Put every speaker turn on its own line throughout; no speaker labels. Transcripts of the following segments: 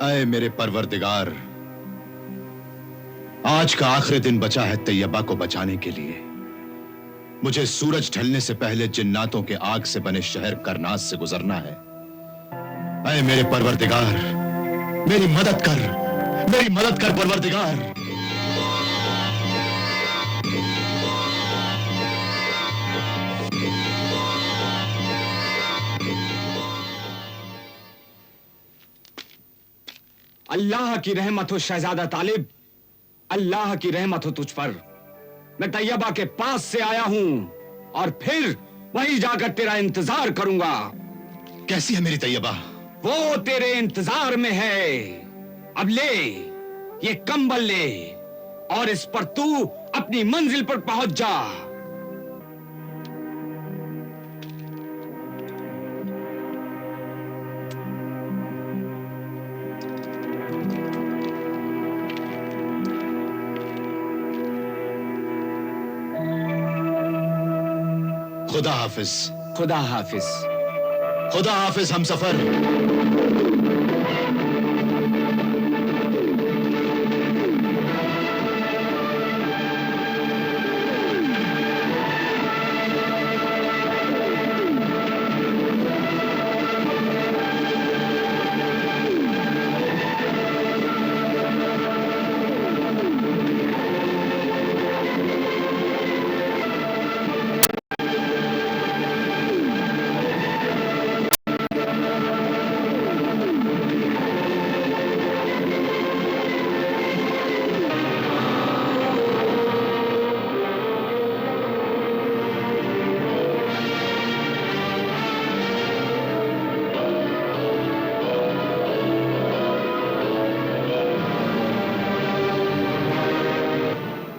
ऐ मेरे परवरदिगार, आज का आखिरी दिन बचा है तैयबा को बचाने के लिए। मुझे सूरज ढलने से पहले जिन्नातों के आग से बने शहर करनास से गुजरना है। ऐ मेरे परवरदिगार, मेरी मदद कर परवरदिगार।
अल्लाह की रहमत हो शहजादा तालिब, अल्लाह की रहमत हो तुझ पर। मैं तैयबा के पास से आया हूं और फिर वहीं जाकर तेरा इंतजार करूंगा।
कैसी है मेरी तैयबा?
वो तेरे इंतजार में है। अब ले ये कंबल ले और इस पर तू अपनी मंजिल पर पहुंच जा।
खुदा हाफिज।
खुदा हाफिज।
खुदा हाफिज हमसफर।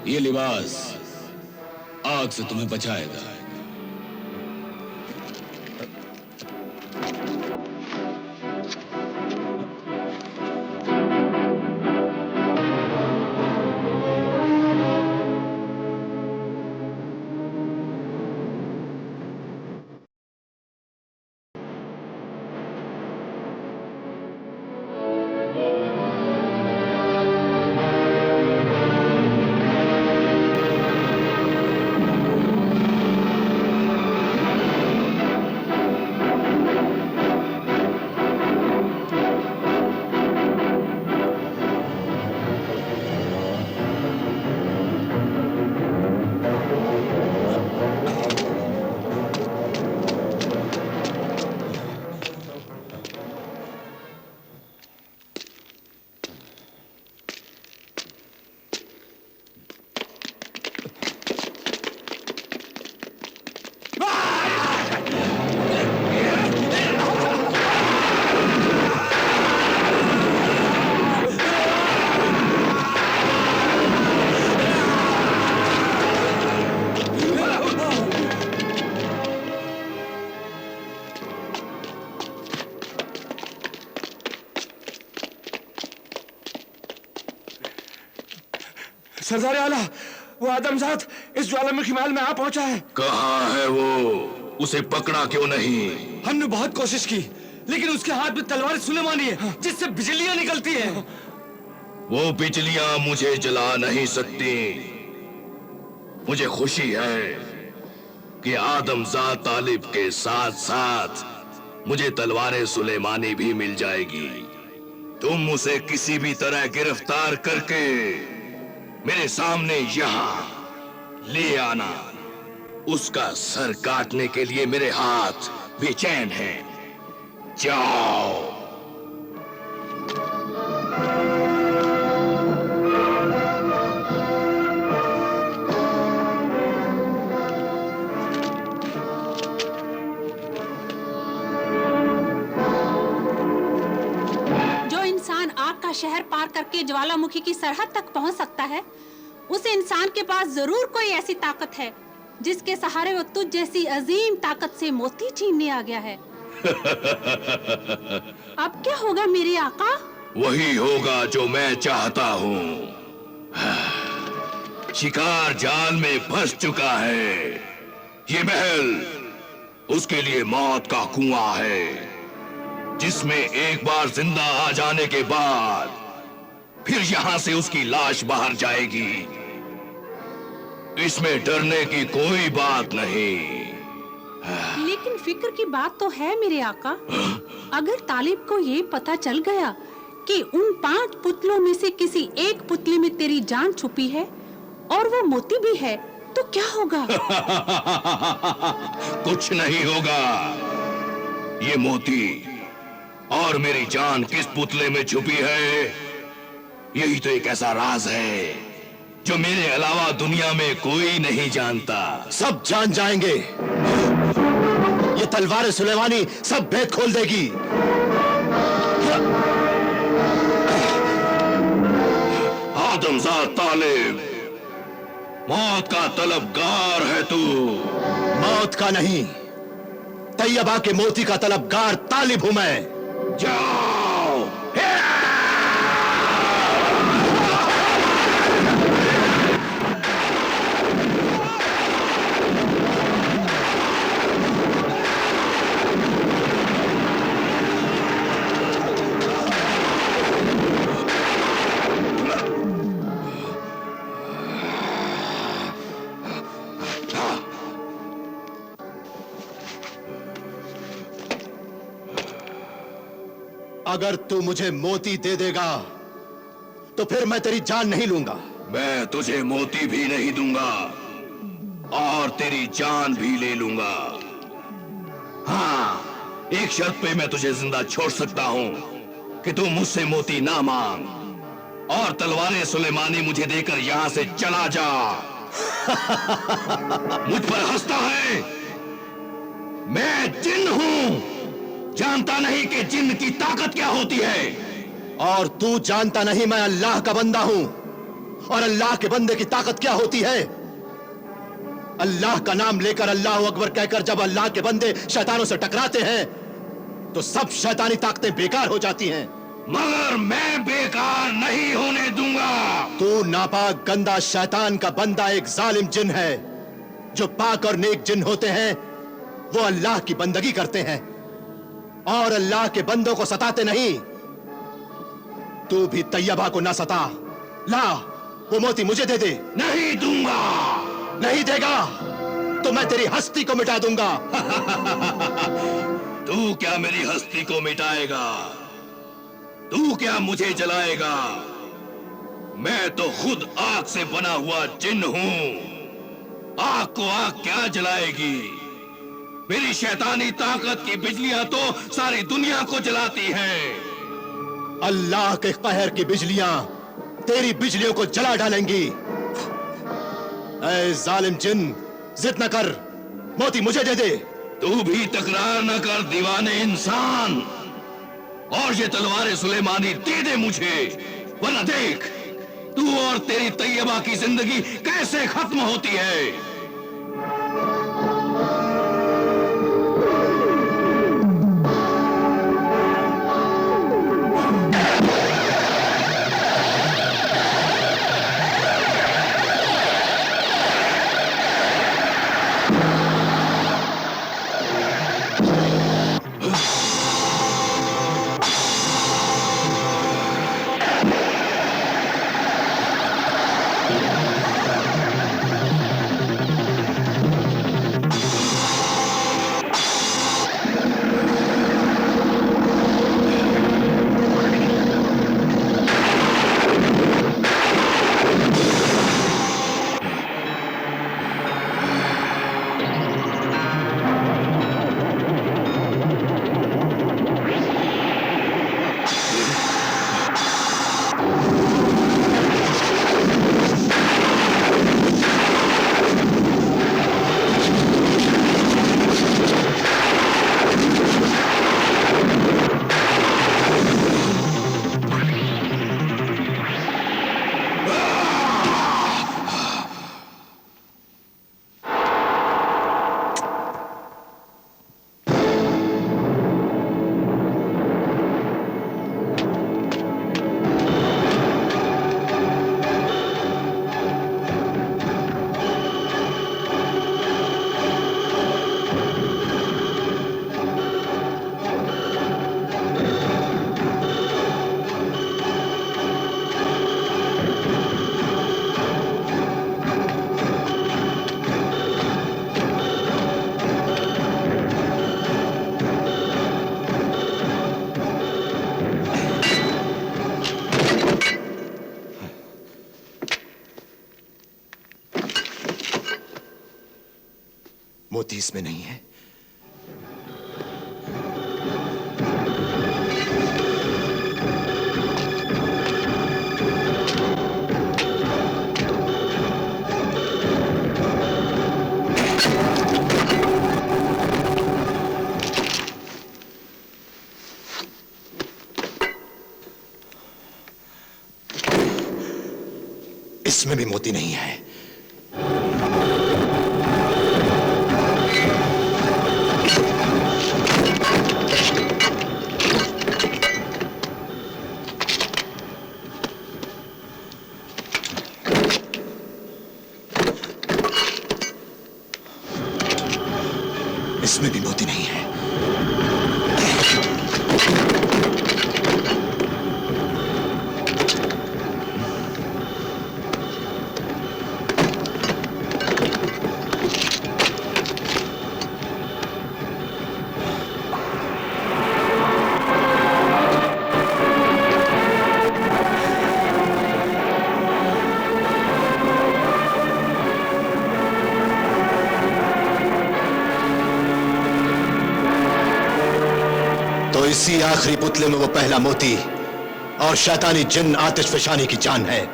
ये लिबास आग से तुम्हें बचाएगा।
सरदार आला, वो आदमजात इस ज्वालामुखी महल में आ पहुंचा है।
कहाँ है वो? उसे पकड़ा क्यों नहीं?
हमने बहुत कोशिश की, लेकिन उसके हाथ में तलवार सुलेमानी है जिससे बिजलियां निकलती हैं।
वो बिजलियां मुझे जला नहीं सकती। मुझे खुशी है कि आदमजात तालिब के साथ साथ मुझे तलवार सुलेमानी भी मिल जाएगी। तुम उसे किसी भी तरह गिरफ्तार करके मेरे सामने यहां ले आना। उसका सर काटने के लिए मेरे हाथ बेचैन हैं। जाओ।
जो इंसान आग का शहर पार करके ज्वालामुखी की सरहद तक पहुंच सकता है, उस इंसान के पास जरूर कोई ऐसी ताकत है जिसके सहारे वो तुझ जैसी अजीम ताकत से मोती छीनने आ गया है। अब क्या होगा मेरे आका?
वही होगा जो मैं चाहता हूँ। शिकार जाल में फंस चुका है। ये महल उसके लिए मौत का कुआं है। जिसमें एक बार जिंदा आ जाने के बाद फिर यहां से उसकी लाश बाहर जाएगी। इसमें डरने की कोई बात नहीं।
लेकिन फिक्र की बात तो है मेरे आका। अगर तालिब को ये पता चल गया कि उन 5 पुतलों में से किसी एक पुतले में तेरी जान छुपी है और वो मोती भी है, तो क्या होगा?
कुछ नहीं होगा। ये मोती और मेरी जान किस पुतले में छुपी है, यही तो एक ऐसा राज है जो मेरे अलावा दुनिया में कोई नहीं जानता।
सब जान जाएंगे। ये तलवार सुलेमानी सब भेद खोल देगी।
आदमजाद तालिब, मौत का तलबगार है तू।
मौत का नहीं, तैयबा के मोती का तलबगार तालिब हूं मैं।
जाओ।
अगर तू मुझे मोती दे देगा तो फिर मैं तेरी जान नहीं लूंगा।
मैं तुझे मोती भी नहीं दूंगा और तेरी जान भी ले लूंगा। हाँ, एक शर्त पे मैं तुझे जिंदा छोड़ सकता हूं कि तू मुझसे मोती ना मांग और तलवारें सुलेमानी मुझे देकर यहां से चला जा। मुझ पर हंसता है? मैं जिन हूं, जानता नहीं कि जिन की ताकत क्या होती है।
और तू जानता नहीं मैं अल्लाह का बंदा हूं और अल्लाह के बंदे की ताकत क्या होती है। अल्लाह का नाम लेकर अल्लाह अकबर कहकर जब अल्लाह के बंदे शैतानों से टकराते हैं तो सब शैतानी ताकतें बेकार हो जाती हैं।
मगर मैं बेकार नहीं होने दूंगा।
तू नापाक गंदा शैतान का बंदा एक जालिम जिन है। जो पाक और नेक जिन होते हैं वो अल्लाह की बंदगी करते हैं और अल्लाह के बंदों को सताते नहीं। तू भी तैयबा को ना सता। ला, वो मोती मुझे दे दे।
नहीं दूंगा।
नहीं देगा तो मैं तेरी हस्ती को मिटा दूंगा।
तू क्या मेरी हस्ती को मिटाएगा? तू क्या मुझे जलाएगा? मैं तो खुद आग से बना हुआ जिन हूं। आग को आग क्या जलाएगी? मेरी शैतानी ताकत की बिजलियां तो सारी दुनिया को जलाती हैं।
अल्लाह के कहर की बिजलियां तेरी बिजलियों को जला डालेंगी। ऐ जालिम जिन, जिद न कर, मोती मुझे दे दे।
तू भी तकरार न कर दीवाने इंसान, और ये तलवारें सुलेमानी दे दे मुझे, वरना देख तू और तेरी तैयबा की जिंदगी कैसे खत्म होती है।
मोती इसमें नहीं है। इसमें भी मोती नहीं है। इसमें भी मोती नहीं है। तो इसी आखिरी पुतले में वो पहला मोती और शैतानी जिन आतिश फिशानी की जान है।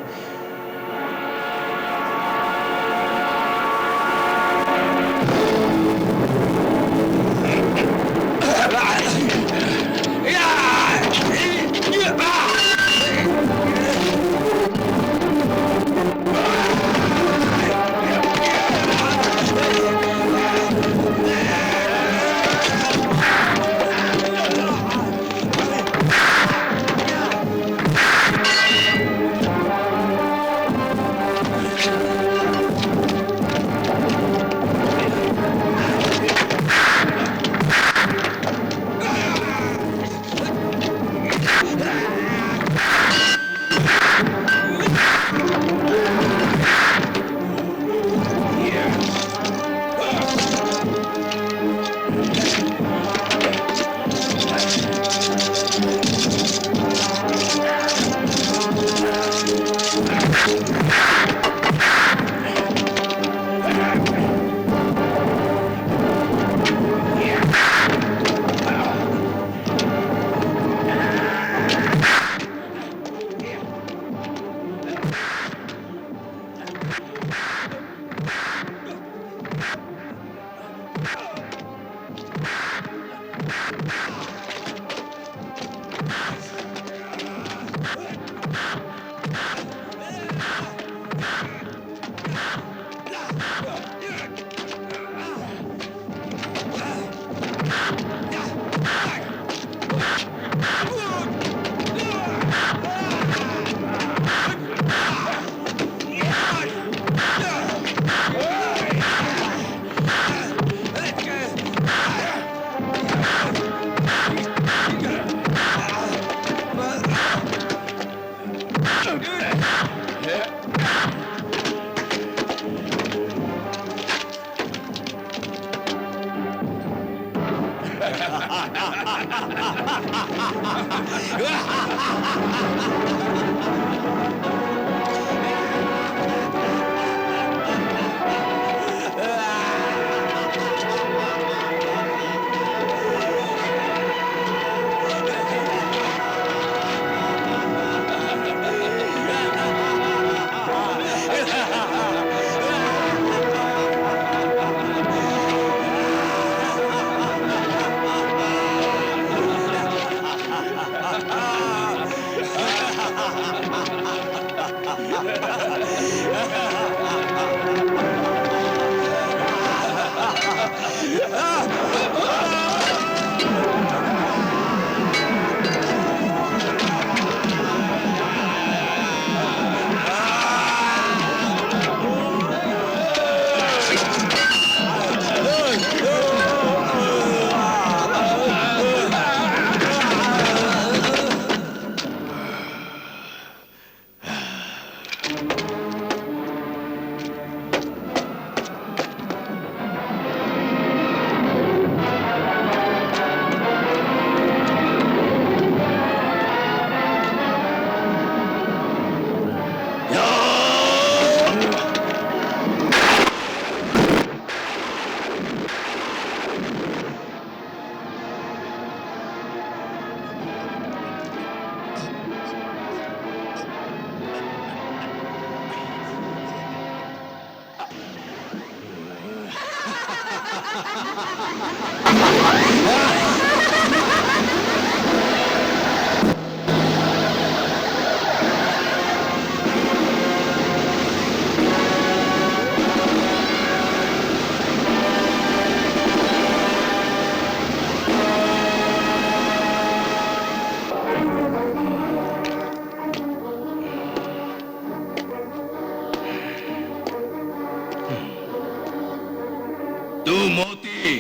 तू मोती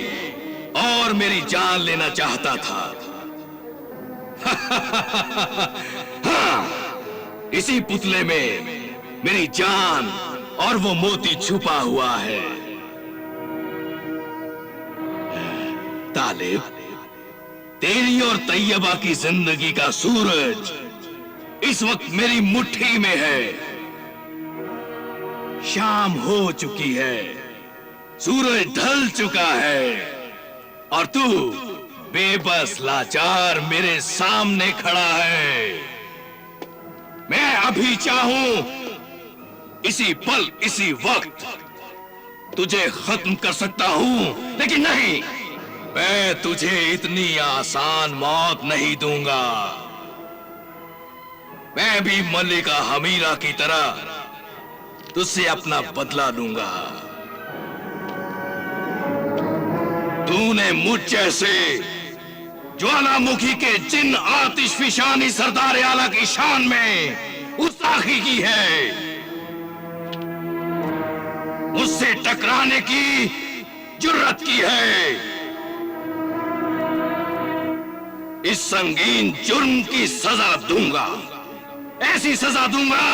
और मेरी जान लेना चाहता था। हाँ, इसी पुतले में मेरी जान और वो मोती छुपा हुआ है। तालिब, तेरी और तैयबा की जिंदगी का सूरज इस वक्त मेरी मुट्ठी में है। शाम हो चुकी है, सूरज ढल चुका है और तू बेबस लाचार मेरे सामने खड़ा है। मैं अभी चाहूं इसी पल इसी वक्त तुझे खत्म कर सकता हूं, लेकिन नहीं, मैं तुझे इतनी आसान मौत नहीं दूंगा। मैं भी मल्लिका हमीरा की तरह तुझसे अपना बदला लूंगा। तूने मुझ जैसे ज्वालामुखी के जिन आतिशफिशानी सरदार आला की शान में गुस्ताखी की है। मुझसे टकराने की जुर्रत की है। इस संगीन जुर्म की सजा दूंगा, ऐसी सजा दूंगा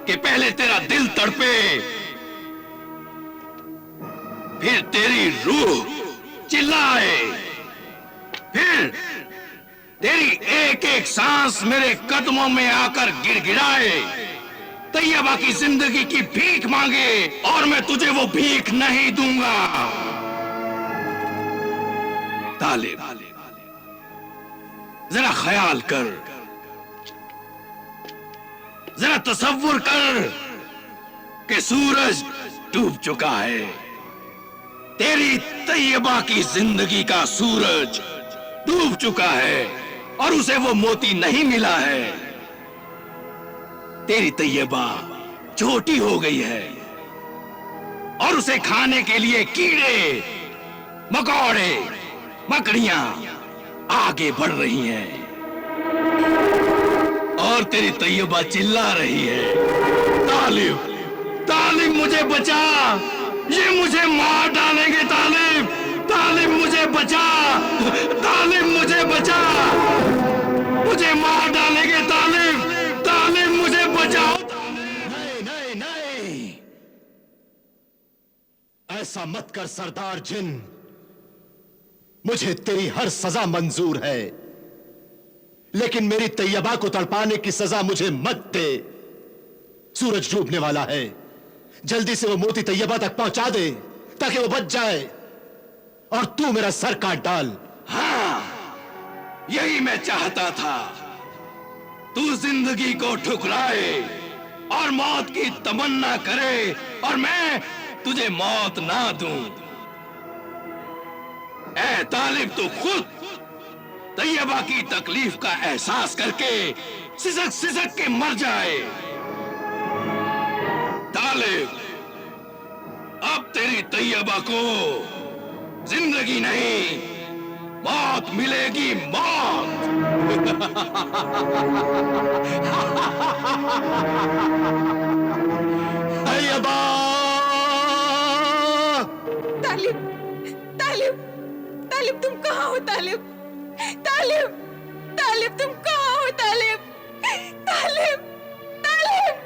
कि पहले तेरा दिल तड़पे, फिर तेरी रूह चिल्लाए, फिर तेरी एक एक सांस मेरे कदमों में आकर गिड़गिड़ाए, तैयबा की जिंदगी की भीख मांगे और मैं तुझे वो भीख नहीं दूंगा। तालिब, जरा ख्याल कर, जरा तसव्वुर कर कि सूरज डूब चुका है। तेरी तैयबा की जिंदगी का सूरज डूब चुका है और उसे वो मोती नहीं मिला है। तेरी तैयबा छोटी हो गई है और उसे खाने के लिए कीड़े मकोड़े मकड़ियां आगे बढ़ रही हैं और तेरी तैयबा चिल्ला रही है, तालिब, तालिब मुझे बचा, ये मुझे मार डालेंगे। तालिब, तालिब मुझे बचा, तालिब मुझे बचा, मुझे मार डालेंगे। तालिब, तालिब मुझे बचाओ।
नहीं नहीं नहीं, ऐसा मत कर सरदार जिन। मुझे तेरी हर सजा मंजूर है, लेकिन मेरी तैयबा को तड़पाने की सजा मुझे मत दे। सूरज डूबने वाला है, जल्दी से वो मोती तैयबा तक पहुंचा दे ताकि वो बच जाए और तू मेरा सर काट डाल।
हाँ, यही मैं चाहता था। तू जिंदगी को ठुकराए और मौत की तमन्ना करे और मैं तुझे मौत ना दूं। ऐ तालिब, तू खुद तैयबा की तकलीफ का एहसास करके सिसक सिसक के मर जाए। तालिब, अब तेरी तैयबा को जिंदगी नहीं, मौत मिलेगी, मौत।
तैयबा!
तालिब, तालिब, तालिब तुम कहाँ हो? तालिब, तालिब, तालिब तुम कहाँ हो? तालिब, तालिब, तालिब,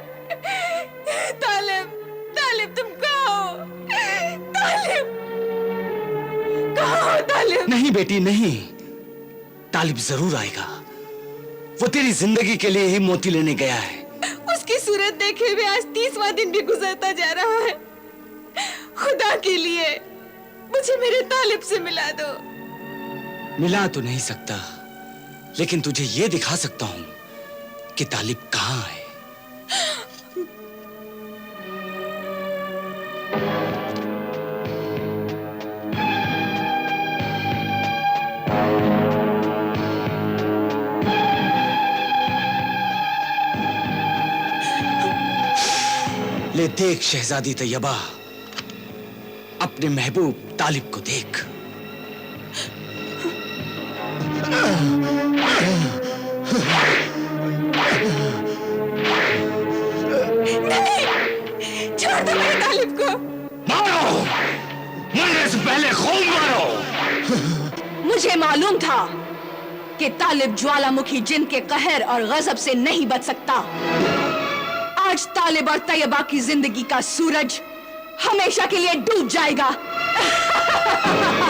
तालिब, तालिब तुम कहाँ हो? तालिब, कहाँ हो तालिब?
नहीं बेटी नहीं, तालिब जरूर आएगा। वो तेरी जिंदगी के लिए ही मोती लेने गया है।
उसकी सूरत देखे हुए आज 30वां दिन भी गुजरता जा रहा है। खुदा के लिए मुझे मेरे तालिब से मिला दो।
मिला तो नहीं सकता, लेकिन तुझे ये दिखा सकता हूं कि तालिब कहाँ है। ले देख शहजादी तैयबा, अपने महबूब तालिब को देख।
नहीं, छोड़ दो मेरे तालिब को।
मारो, मरने से पहले खूब मारो।
मुझे मालूम था कि तालिब ज्वालामुखी जिन के कहर और गजब से नहीं बच सकता। आज तालिब और तैयबा की जिंदगी का सूरज हमेशा के लिए डूब जाएगा।